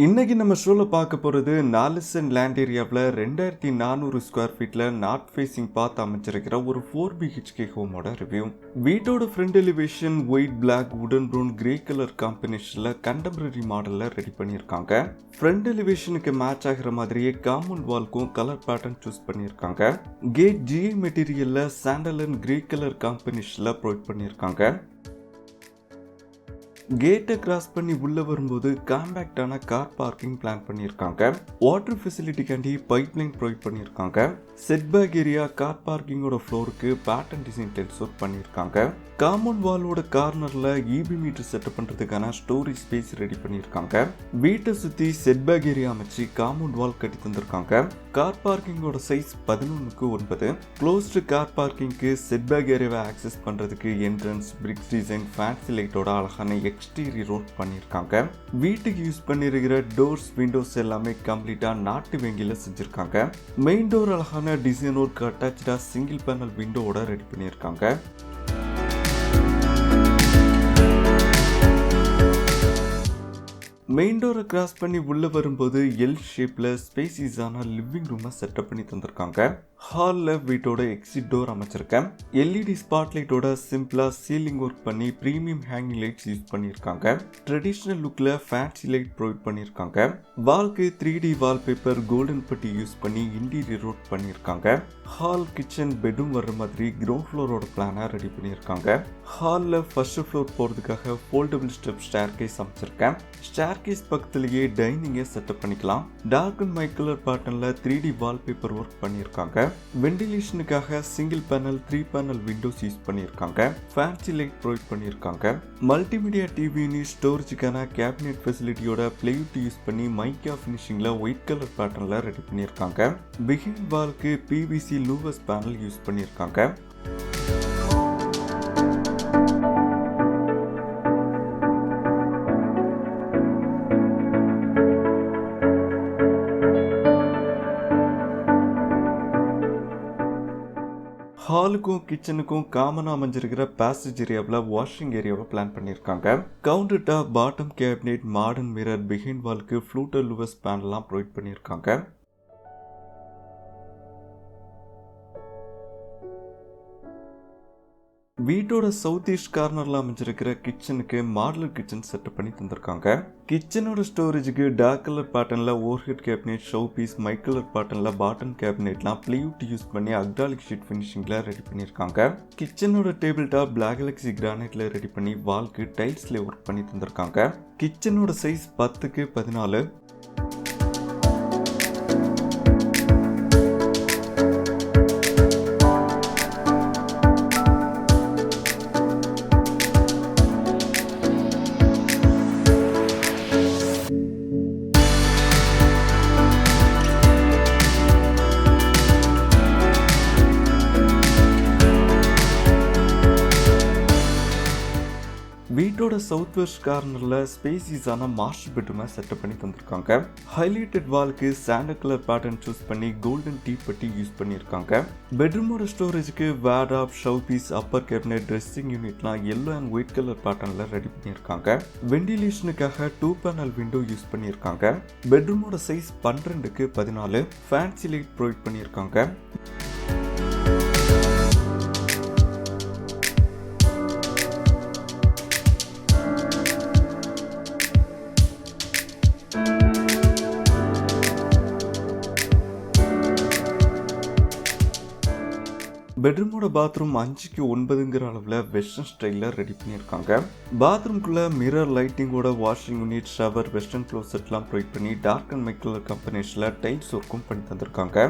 இன்னைக்கு நம்ம ஷோல பார்க்க போறது 4 சென்ட் லேண்ட் ஏரியாவில் 2400 ஸ்கொயர் ஃபீட்ல நார்த் ஃபேசிங் பார்த்து அமைச்சிருக்கிற ஒரு 4BHK ஹோமோட ரிவ்யூ. வீட்டோட front elevation white, black, wooden brown, grey colour காம்பினேஷன்ல கண்டெம்பரரி மாடல்ல ரெடி பண்ணியிருக்காங்க. ஃப்ரண்ட் எலிவேஷனுக்கு மேட்ச் ஆகிற மாதிரியே காம்பவுண்ட் வால்க்கும் கலர் பேட்டர்ன் சூஸ் பண்ணியிருக்காங்க. கேட் ஜிஐ மெட்டீரியல்ல சாண்டல் அண்ட் கிரே கலர் காம்பினேஷன்ல ப்ரொவைட் பண்ணியிருக்காங்க. கேட்டை கிராஸ் பண்ணி உள்ள வரும்போது காம்பேக்டான கார் பார்க்கிங் பிளான் பண்ணியிருக்காங்க. வாட்டர் ஃபெசிலிட்டிக்காண்டி பைப்லைன் ப்ரொவைட் பண்ணியிருக்காங்க. செட்பேக் ஏரியா கார் பார்க்கிங்கோட ஃப்ளோருக்கு பேட்டர்ன் டிசைன் டைல்ஸ் ஒர்க் பண்ணியிருக்காங்க. காம்பவுண்ட் வாலோட கார்னர்ல இபி மீட்டர் செட்டப் பண்றதுக்கான ஸ்டோரேஜ் ஸ்பேஸ் ரெடி பண்ணியிருக்காங்க. வீட்டை சுத்தி செட்பேக் ஏரியா அமைச்சு காம்பவுண்ட் வால் கட்டி தந்திருக்காங்க. கார் பார்க்கிங்கோட சைஸ் 11:9. க்ளோஸ்டு கார் பார்க்கிங்க்கு செட்பேக் ஏரியாவை ஆக்சஸ் பண்றதுக்கு என்ட்ரன்ஸ், பிரிக்ஸ் டிசைன், ஃபேன்சி லைட்டோட அழகான எக்ஸ்டீரியர் ரோட் பண்ணியிருக்காங்க. வீட்டுக்கு யூஸ் பண்ணிருக்கிற டோர்ஸ், விண்டோஸ் எல்லாமே கம்ப்ளீட்டா நாட்டு வெங்கில செஞ்சிருக்காங்க. மெயின் டோர் அழகான டிசைன் ஒர்க் அட்டாச்சா சிங்கிள் பேனல் விண்டோவோட ரெடி பண்ணியிருக்காங்க. மெயின் டோரை கிராஸ் பண்ணி உள்ள வரும்போது எல் ஷேப்ல ஸ்பேசிஸான லிவிங் ரூமை செட்டப் பண்ணி தந்திருக்காங்க. ஹால்ல வீட்டோட எக்ஸிட் டோர் அமைச்சிருக்கேன். எல்இடி ஸ்பாட் லைட்டோட சிம்பிளா சீலிங் ஒர்க் பண்ணி பிரீமியம் ஹேங்கிங் லைட்ஸ் யூஸ் பண்ணியிருக்காங்க. ட்ரெடிஷனல் லுக்ல ஃபேன்சி லைட் ப்ரொவைட் பண்ணியிருக்காங்க. வால்க்கு 3D வால்பேப்பர் கோல்டன் பட்டி யூஸ் பண்ணி இன்டீரியர் ரோட் பண்ணியிருக்காங்க. ஹால், கிச்சன், பெட்ரூம் வர்ற மாதிரி கிரவுண்ட் ஃப்ளோரோட பிளானை ரெடி பண்ணியிருக்காங்க. ஹாலில் ஃபர்ஸ்ட் ஃப்ளோர் போகிறதுக்காக ஃபோல்டபிள் ஸ்டெப் ஸ்டேர் கேஸ் அமைச்சிருக்கேன். ஸ்டேர் கேஸ் பக்கத்துலேயே டைனிங்கை செட்டப் பண்ணிக்கலாம். டார்க் அண்ட் மை கலர் பேட்டர்னில் 3D வால்பேப்பர் ஒர்க் பண்ணியிருக்காங்க. வெண்டிலேஷனுக்காக single panel 3 panel windows use பண்ணியிருக்காங்க. ஃபேன்சி லைட் ப்ரொவைட் பண்ணியிருக்காங்க. மல்டிமீடியா டிவி யூனிட், ஸ்டோரேஜுக்கான கேபினெட் ஃபெசிலிட்டியோட பிளேவுட் யூஸ் பண்ணி மைக்கா ஃபினிஷிங்ல ஒயிட் கலர் பேட்டர்ன்ல ரெடி பண்ணியிருக்காங்க. பிஹைண்ட் வால்க்கு பிவிசி லூவஸ் பேனல் யூஸ் பண்ணியிருக்காங்க. ஹாலுக்கும் கிச்சனுக்கும் காமனா அமைஞ்சிருக்கிற பேசேஜ் ஏரியாவில் வாஷிங் ஏரியாவை பிளான் பண்ணியிருக்காங்க. Counter top, bottom cabinet, modern mirror, behind வால்க்கு ஃப்ளூட்டர் லூவஸ் பேனல்லாம் ப்ரொவைட் பண்ணியிருக்காங்க. வீட்டோட சவுத் ஈஸ்ட் கார்னர்ல அமைஞ்சிருக்கிற கிச்சனுக்கு மாடலர் கிச்சன் செட்டப் பண்ணி தந்திருக்காங்க. கிச்சனோட ஸ்டோரேஜுக்கு டார்க் கலர் பேட்டர்ன்ல ஓவர்ஹெட் கேபினெட், ஷோ பீஸ், மை கலர் பேட்டர்ன்ல பாட்டம் கேபினெட்லாம் பிளேவுட் யூஸ் பண்ணி அக்டாலிக் ஷீட் ஃபினிஷிங்ல ரெடி பண்ணியிருக்காங்க. கிச்சனோட டேபிள் டாப் பிளாக் லெக்ஸி கிரானைட்ல ரெடி பண்ணி வால்க்கு டைல்ஸ்ல ஒர்க் பண்ணி தந்திருக்காங்க. கிச்சனோட சைஸ் 10:14. வீட்டோட சவுத் வெஸ்ட் கார்னர்ல ஸ்பேசிஸான மாஸ்டர் பெட்ரூமை செட்டப் பண்ணி தந்திருக்காங்க. ஹைலைட்டட் வால்க்கு சாண்டல் கலர் பேட்டர்ன் சூஸ் பண்ணி கோல்டன் டீ பட்டி யூஸ் பண்ணியிருக்காங்க. பெட்ரூமோட ஸ்டோரேஜுக்கு வேர்டாப், show piece, upper cabinet, dressing யூனிட்லாம் எல்லோ அண்ட் ஒயிட் கலர் பேட்டர்ன்ல ரெடி பண்ணியிருக்காங்க. வெண்டிலேஷனுக்காக 2 பேனல் விண்டோ யூஸ் பண்ணியிருக்காங்க. பெட்ரூமோட சைஸ் 12:14. ஃபேன்சி லைட் ப்ரொவைட் பண்ணியிருக்காங்க. பெட்ரூமோட பாத்ரூம் 5:9 அளவில் வெஸ்டர்ன் ஸ்டைலில் ரெடி பண்ணியிருக்காங்க. பாத்ரூம்குள்ள மிரர், லைட்டிங்கோட வாஷிங் யூனிட், ஷவர், வெஸ்டர்ன் க்ளோசெட்லாம் ப்ரொவைட் பண்ணி டார்க் அண்ட் மை கலர் காம்பினேஷனில் டைல்ஸ் ஒர்க்கும் பண்ணி தந்திருக்காங்க.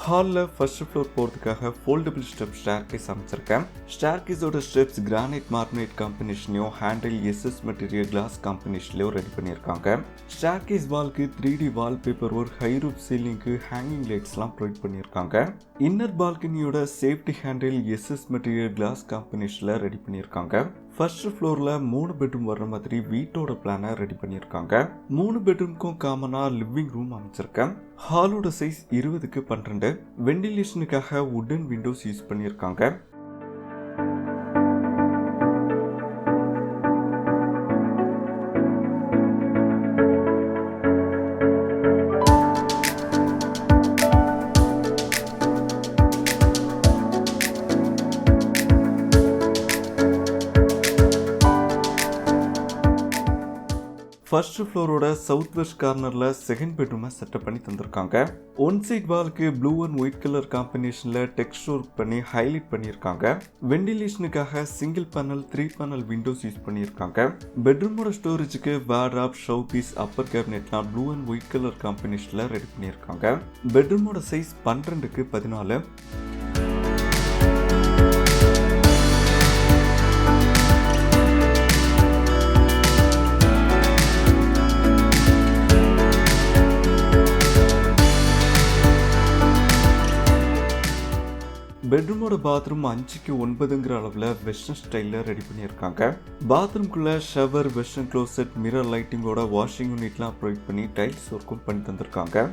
ஹாலில் ஃபர்ஸ்ட் ஃப்ளோர் போகிறதுக்காக ஃபோல்டபிள் ஸ்டெப் ஸ்டேர் கேஸ் அமைச்சிருக்கேன். ஸ்டேர் கேஸோட ஸ்டெப்ஸ் கிரானைட், மார்பனைட் காம்பினேஷனையும் ஹேண்டில் எஸ்எஸ் மெட்டீரியல் கிளாஸ் காம்பினேஷன்லையும் ரெடி பண்ணியிருக்காங்க. ஸ்டேர் கேஸ் வால்க்கு 3D wallpaper work, high roof சீலிங்க்கு ஹேங்கிங் லைட்ஸ்லாம் ப்ரொவைட் பண்ணியிருக்காங்க. இன்னர் பால்கனியோட safety handle SS material glass காம்பினேஷனில் ரெடி பண்ணியிருக்காங்க. ஃபர்ஸ்ட் ஃப்ளோரில் 3 பெட்ரூம் வர்ற மாதிரி வீட்டோட பிளானை ரெடி பண்ணியிருக்காங்க. 3 பெட்ரூம்க்கும் காமனாக லிவிங் ரூம் அமைச்சிருக்கேன். ஹாலோட சைஸ் 20க்கு 12. வெண்டிலேஷனுக்காக வுடன் விண்டோஸ் யூஸ் பண்ணியிருக்காங்க. ஃபர்ஸ்ட் ஃப்ளோரோட சவுத் வெஸ்ட் கார்னரில் செகண்ட் பெட்ரூமை செட்டப் பண்ணி தந்திருக்காங்க. ஒன் சைட் வாலுக்கு ப்ளூ அண்ட் ஒயிட் கலர் காம்பினேஷனில் டெக்ஸ்டர் ஒர்க் பண்ணி ஹைலைட் பண்ணியிருக்காங்க. வெண்டிலேஷனுக்காக single panel 3 panel windows use பண்ணியிருக்காங்க. பெட்ரூமோட ஸ்டோரேஜுக்கு வார்ட்ரோப், ஷோ பீஸ், அப்பர் கேபினெட்லாம் ப்ளூ அண்ட் ஒயிட் கலர் காம்பினேஷனில் ரெடி பண்ணியிருக்காங்க. பெட்ரூமோட சைஸ் 12க்கு 14. பெட்ரூமோட பாத்ரூம் 5க்கு 9ங்கிற அளவில் வெஸ்டர்ன் ஸ்டைலில் ரெடி பண்ணியிருக்காங்க. பாத்ரூம்குள்ள ஷவர், வெஸ்டர்ன் க்ளோசெட், மிரர் லைட்டிங்கோட வாஷிங் யூனிட்லாம் ப்ரொவைட் பண்ணி டைல்ஸ் ஒர்க்கும் பண்ணி தந்திருக்காங்க.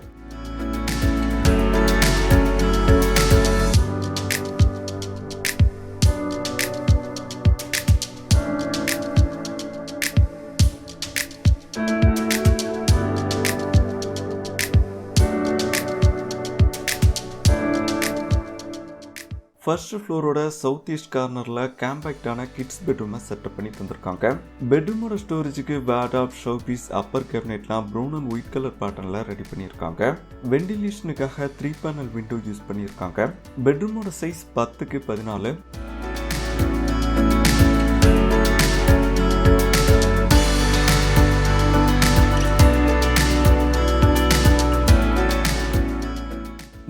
ஃபர்ஸ்ட் ஃப்ளோரோட சவுத் ஈஸ்ட் கார்னரில் காம்பேக்டான கிட்ஸ் பெட்ரூமை செட்டப் பண்ணி தந்திருக்காங்க. பெட்ரூமோட ஸ்டோரேஜுக்கு வார்ட்ரோப், ஷோ பீஸ், அப்பர் கேபினெட்லாம் ப்ரௌன் அண்ட் ஒயிட் கலர் பேட்டர்னில் ரெடி பண்ணியிருக்காங்க. வெண்டிலேஷனுக்காக 3 பேனல் விண்டோ யூஸ் பண்ணியிருக்காங்க. பெட்ரூமோட சைஸ் 10க்கு 14.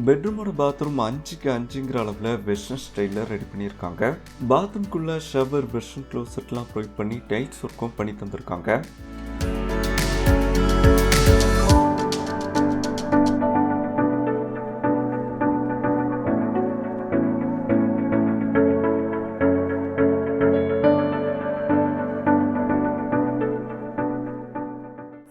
பெட்ரூமோட பாத்ரூம் 5க்கு 5ங்கிற அளவில் வெஸ்டர்ன் ஸ்டைலில் ரெடி பண்ணியிருக்காங்க. பாத்ரூம்குள்ள ஷவர், வெஸ்டர்ன் க்ளோசெட்லாம் ப்ரொவைட் பண்ணி டைல்ஸ் ஒர்க்கும் பண்ணி தந்திருக்காங்க.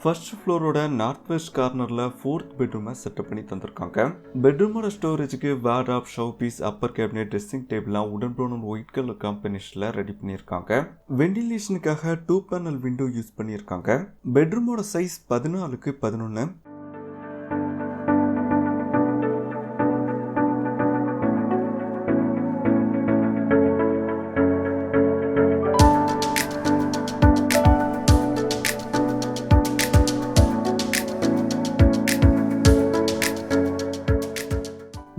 ஃபர்ஸ்ட் ஃப்ளோரோட நார்த் வெஸ்ட் கார்னரில் 4th பெட்ரூமை செட்டப் பண்ணி தந்திருக்காங்க. பெட்ரூமோட ஸ்டோரேஜுக்கு wardrobe, showpiece, upper cabinet, dressing டேபிள்லாம் உடன் ப்ரௌன் அண்ட் ஒயிட் கலர் காம்பினேஷனில் ரெடி பண்ணியிருக்காங்க. வெண்டிலேஷனுக்காக 2 பேனல் விண்டோ யூஸ் பண்ணியிருக்காங்க. பெட்ரூமோட சைஸ் 14க்கு 11.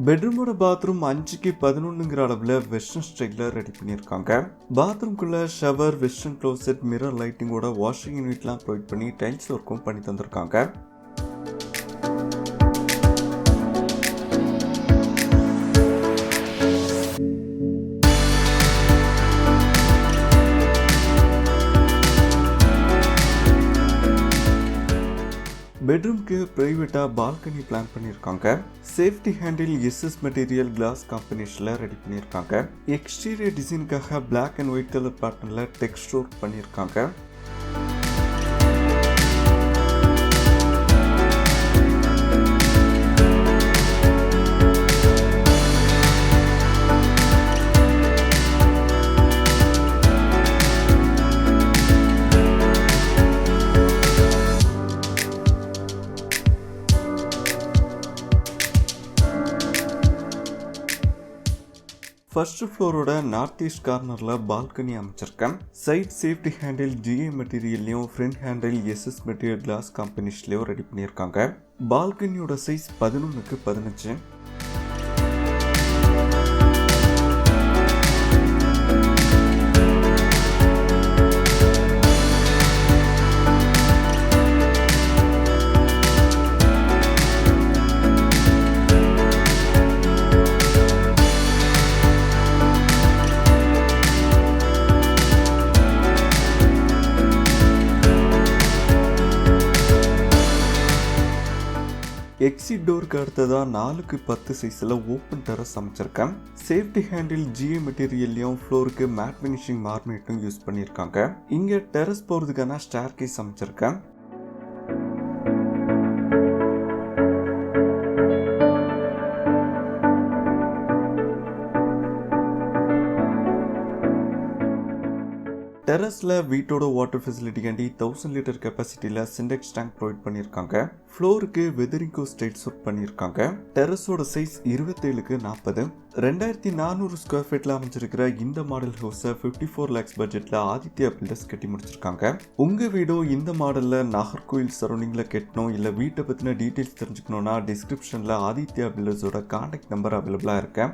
பெட்ரூமோட பாத்ரூம் 5க்கு 11ங்கிற அளவில் வெஸ்டர்ன் ஸ்டைலில் ரெடி பண்ணியிருக்காங்க. பாத்ரூம்குள்ள ஷவர், வெஸ்டர்ன் க்ளோசெட், மிரர் லைட்டிங்கோட வாஷிங் யூனிட்லாம் ப்ரொவைட் பண்ணி டைல்ஸ் ஒர்க்கும் பண்ணி தந்திருக்காங்க. பெட்ரூம்க்கு பிரைவேட்டா பால்கனி பிளான் பண்ணியிருக்காங்க. Safety handle SS material glass காம்பினேஷன்ல ரெடி பண்ணியிருக்காங்க. எக்ஸ்டீரியர் டிசைனுக்காக பிளாக் அண்ட் ஒயிட் கலர் பேட்டர்ன்ல டெக்ஸ்டர் ஒர்க் பண்ணியிருக்காங்க. ஃபர்ஸ்ட் ஃப்ளோரோட நார்த் ஈஸ்ட் கார்னரில் பால்கனி அமைச்சிருக்கேன். சைட் சேஃப்டி ஹேண்டில் ஜிஏ மெட்டீரியல்லையும் front handle SS material glass காம்பினேஷன்லையும் ரெடி பண்ணியிருக்காங்க. பால்கனியோட சைஸ் 11க்கு 15. எக்ஸிட் டோருக்கு அடுத்ததாக 4x10 சைஸில் ஓப்பன் டெரஸ் அமைச்சிருக்கேன். சேஃப்டி ஹேண்டில் ஜிஏ மெட்டீரியல்லையும் ஃப்ளோருக்கு மேட் ஃபினிஷிங் மார்பனைட்டும் யூஸ் பண்ணியிருக்காங்க. இங்கே டெரஸ் போகிறதுக்கான ஸ்டேர் கேஸ் அமைச்சிருக்கேன். டெரஸ்ல வீட்டோட வாட்டர் ஃபெசிலிட்டிக்காண்டி 1000 லிட்டர் கெப்பாசிட்டியில் சிண்டெக்ஸ் டேங்க் ப்ரொவைட் பண்ணியிருக்காங்க. ஃப்ளோருக்கு வெதரிங் கோஸ்ட் டைல்ஸ் ஒர்க் பண்ணியிருக்காங்க. டெரஸோட சைஸ் 27x40. 2400 ஸ்கொயர் ஃபீட்ல அமைஞ்சிருக்கிற இந்த மாடல் ஹவுஸை 54 lakhs பட்ஜெட்ல ஆதித்யா பில்டர்ஸ் கட்டி முடிச்சிருக்காங்க. உங்க வீடும் இந்த மாடல்ல நாகர்கோயில் சரௌண்டிங்ல கட்டணும் இல்ல வீட்டை பத்தின டீடைல்ஸ் தெரிஞ்சுக்கணும்னா டிஸ்கிரிப்ஷன்ல ஆதித்யா பில்டர்ஸோட கான்டாக்ட் நம்பர் அவைலபிளா இருக்கு.